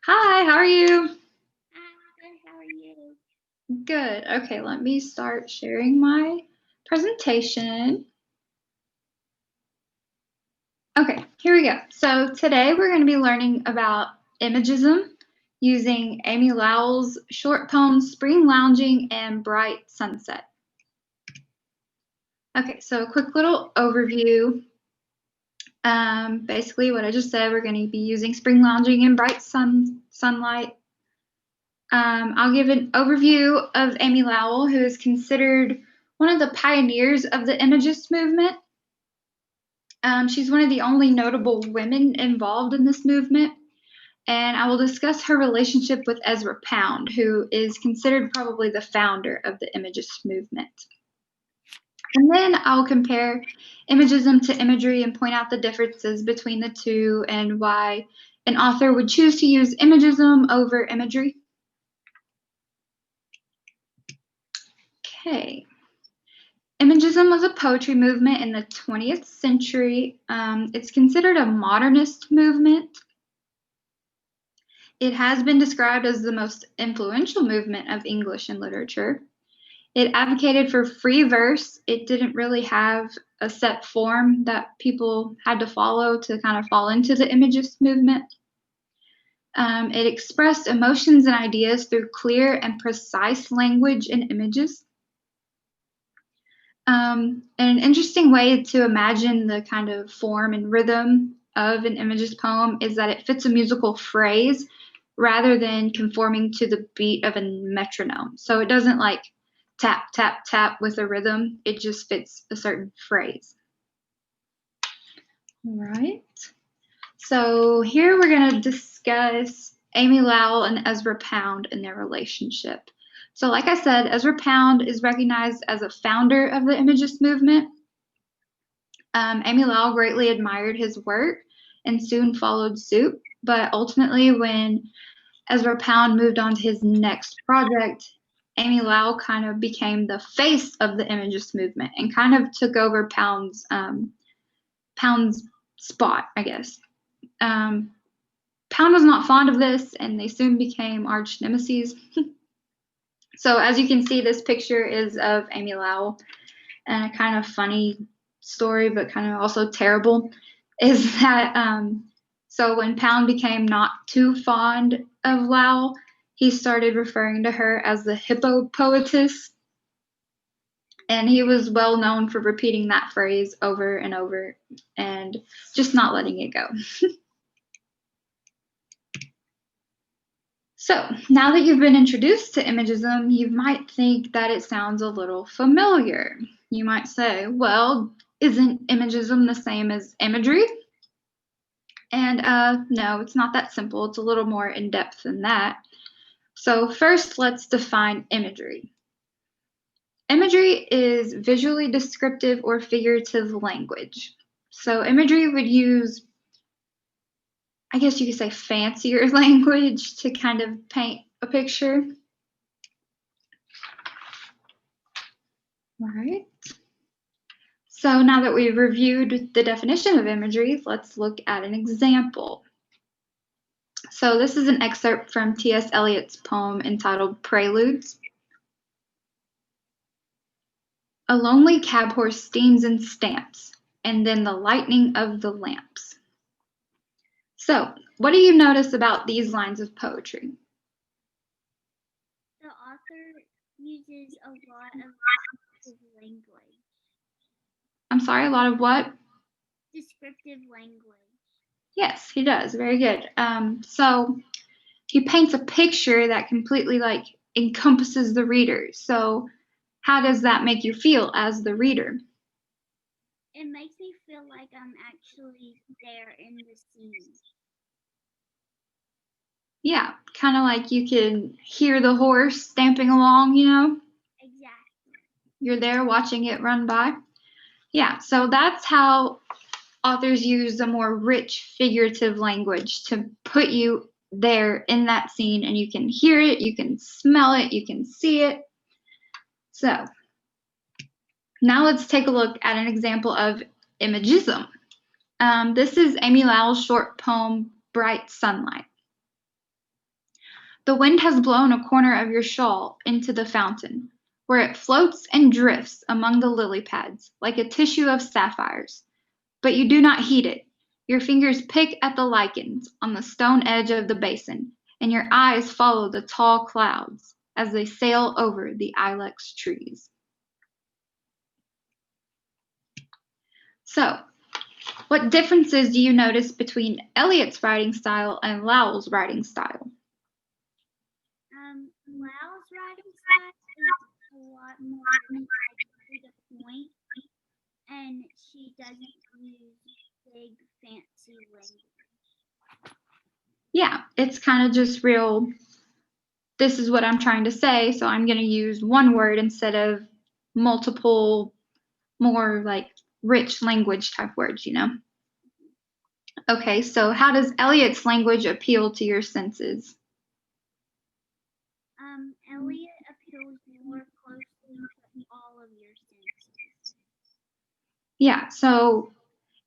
Hi, how are you? Hi, good. How are you? Good. Okay, let me start sharing my presentation. Okay, here we go. So today we're going to be learning about Imagism using Amy Lowell's short poems Spring Lounging and Bright Sunset. Okay, so a quick little overview. Basically what I just said, we're going to be using Spring Lounging and Bright Sunlight. I'll give an overview of Amy Lowell, who is considered one of the pioneers of the Imagist movement. She's one of the only notable women involved in this movement, and I will discuss her relationship with Ezra Pound, who is considered probably the founder of the Imagist movement. And then I'll compare Imagism to imagery and point out the differences between the two and why an author would choose to use Imagism over imagery. Okay. Imagism was a poetry movement in the 20th century. It's considered a modernist movement. It has been described as the most influential movement of English in literature. It advocated for free verse. It didn't really have a set form that people had to follow to kind of fall into the Imagist movement. It expressed emotions and ideas through clear and precise language and images. And an interesting way to imagine the kind of form and rhythm of an Imagist poem is that it fits a musical phrase rather than conforming to the beat of a metronome. So it doesn't like tap, tap, tap with a rhythm, it just fits a certain phrase. All right. So here we're going to discuss Amy Lowell and Ezra Pound and their relationship. So like I said, Ezra Pound is recognized as a founder of the Imagist movement. Amy Lowell greatly admired his work and soon followed suit, but ultimately when Ezra Pound moved on to his next project, Amy Lowell kind of became the face of the Imagist movement and kind of took over Pound's spot, I guess. Pound was not fond of this, and they soon became arch nemesis. So as you can see, this picture is of Amy Lowell, and a kind of funny story, but kind of also terrible, is that so when Pound became not too fond of Lowell, he started referring to her as the hippo poetess, and he was well known for repeating that phrase over and over and just not letting it go. So now that you've been introduced to Imagism, you might think that it sounds a little familiar. You might say, well, isn't Imagism the same as imagery? And no, it's not that simple. It's a little more in depth than that. So first, let's define imagery. Imagery is visually descriptive or figurative language. So imagery would use, I guess you could say, fancier language to kind of paint a picture. All right. So now that we've reviewed the definition of imagery, let's look at an example. So this is an excerpt from T.S. Eliot's poem entitled Preludes. A lonely cab horse steams and stamps, and then the lightning of the lamps. So, what do you notice about these lines of poetry? The author uses a lot of descriptive language. I'm sorry, a lot of what? Descriptive language. Yes, he does. Very good. So he paints a picture that completely like encompasses the reader. So how does that make you feel as the reader? It makes me feel like I'm actually there in the scene. Yeah, kind of like you can hear the horse stamping along, you know? Exactly. You're there watching it run by. Yeah, so that's how authors use a more rich figurative language to put you there in that scene, and you can hear it, you can smell it, you can see it. So now let's take a look at an example of Imagism. This is Amy Lowell's short poem, Bright Sunlight. The wind has blown a corner of your shawl into the fountain, where it floats and drifts among the lily pads like a tissue of sapphires. But you do not heed it. Your fingers pick at the lichens on the stone edge of the basin, and your eyes follow the tall clouds as they sail over the ilex trees. So, what differences do you notice between Eliot's writing style and Lowell's writing style? Lowell's writing style is a lot more to the point, and she doesn't use big fancy language. Yeah, it's kind of just real. This is what I'm trying to say, so I'm going to use one word instead of multiple, more like rich language type words, you know? Okay, so how does Eliot's language appeal to your senses? Eliot appeals more closely to all of your senses. Yeah, so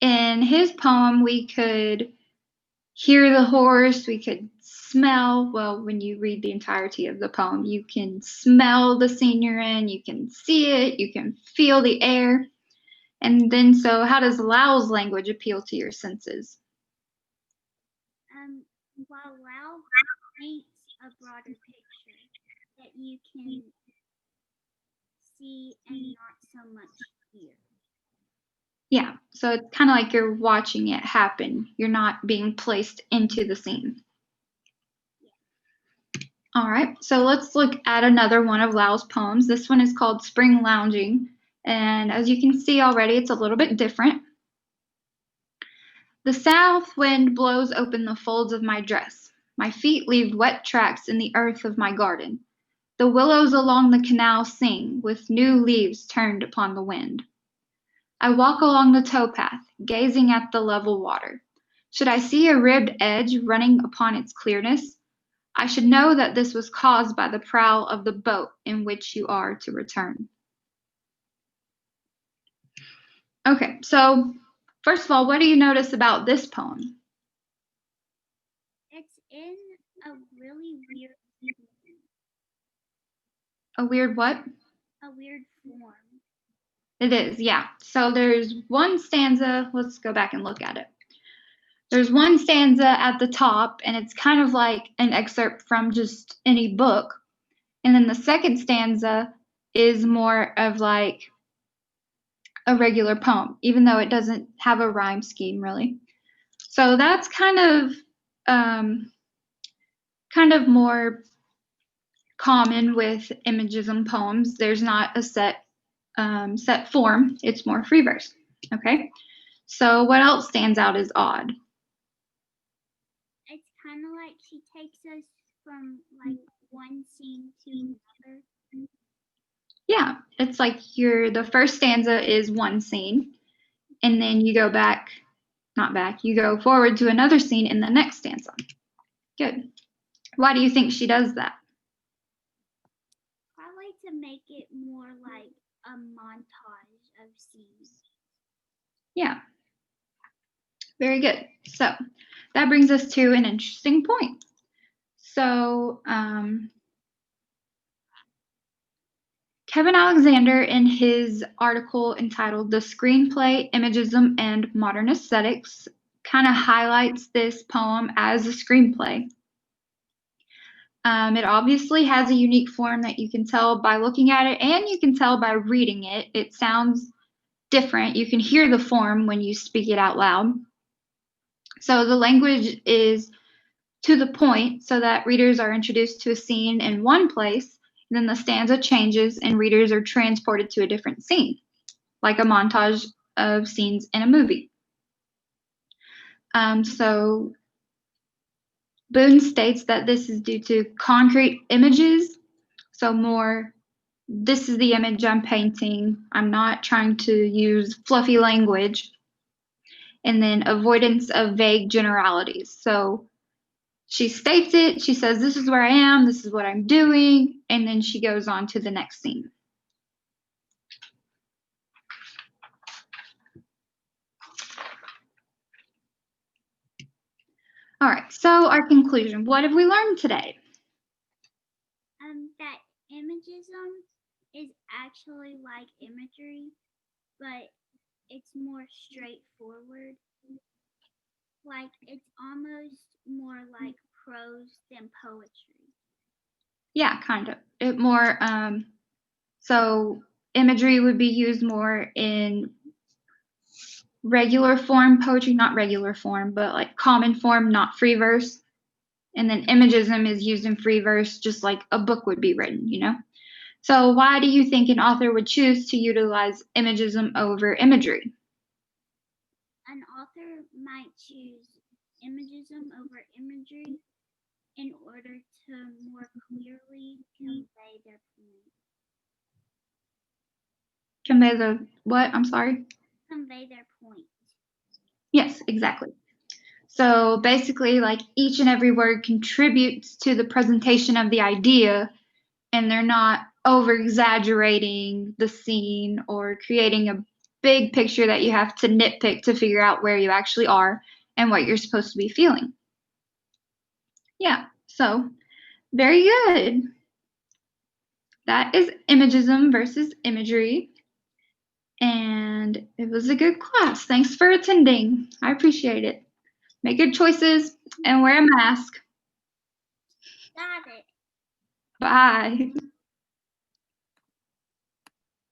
in his poem, we could hear the horse, we could smell, well, when you read the entirety of the poem, you can smell the scene you're in, you can see it, you can feel the air. And then, so how does Lowell's language appeal to your senses? While Lowell paints a broader picture that you can see and not so much hear. Yeah, so it's kind of like you're watching it happen. You're not being placed into the scene. Yeah. All right, so let's look at another one of Lowell's poems. This one is called Spring Lounging, and as you can see already, it's a little bit different. The south wind blows open the folds of my dress. My feet leave wet tracks in the earth of my garden. The willows along the canal sing with new leaves turned upon the wind. I walk along the towpath, gazing at the level water. Should I see a ribbed edge running upon its clearness, I should know that this was caused by the prow of the boat in which you are to return. Okay, so first of all, what do you notice about this poem? It's in a really weird form. A weird what? A weird form. It is, yeah. So there's one stanza. Let's go back and look at it. There's one stanza at the top, and it's kind of like an excerpt from just any book. And then the second stanza is more of like a regular poem, even though it doesn't have a rhyme scheme really. So that's kind of more common with Imagism poems. There's not a set form. It's more free verse. Okay. So what else stands out as odd? It's kind of like she takes us from like one scene to another. Yeah, it's like the first stanza is one scene, and then you go back, not back, you go forward to another scene in the next stanza. Good. Why do you think she does that? Probably to make it more like a montage of scenes. Yeah. Very good. So that brings us to an interesting point. So Kevin Alexander, in his article entitled The Screenplay, Imagism, and Modern Aesthetics, kind of highlights this poem as a screenplay. It obviously has a unique form that you can tell by looking at it, and you can tell by reading it. It sounds different. You can hear the form when you speak it out loud. So the language is to the point so that readers are introduced to a scene in one place, and then the stanza changes and readers are transported to a different scene, like a montage of scenes in a movie. So Boone states that this is due to concrete images, so more, this is the image I'm painting. I'm not trying to use fluffy language. And then avoidance of vague generalities. So she states it, she says, this is where I am, this is what I'm doing, and then she goes on to the next scene. All right, so our conclusion. What have we learned today? Imagism is actually like imagery, but it's more straightforward. Like it's almost more like prose than poetry. Yeah, kind of. It more so imagery would be used more in regular form poetry, not regular form, but like common form, not free verse. And then imagism is used in free verse, just like a book would be written, you know? So why do you think an author would choose to utilize imagism over imagery? An author might choose imagism over imagery in order to more clearly convey their point. Convey the what? I'm sorry. Convey their point. Yes, exactly. So basically, like each and every word contributes to the presentation of the idea, and they're not over exaggerating the scene or creating a big picture that you have to nitpick to figure out where you actually are and what you're supposed to be feeling. Yeah, so very good. That is imagism versus imagery. And it was a good class. Thanks for attending. I appreciate it. Make good choices and wear a mask. Got it. Bye.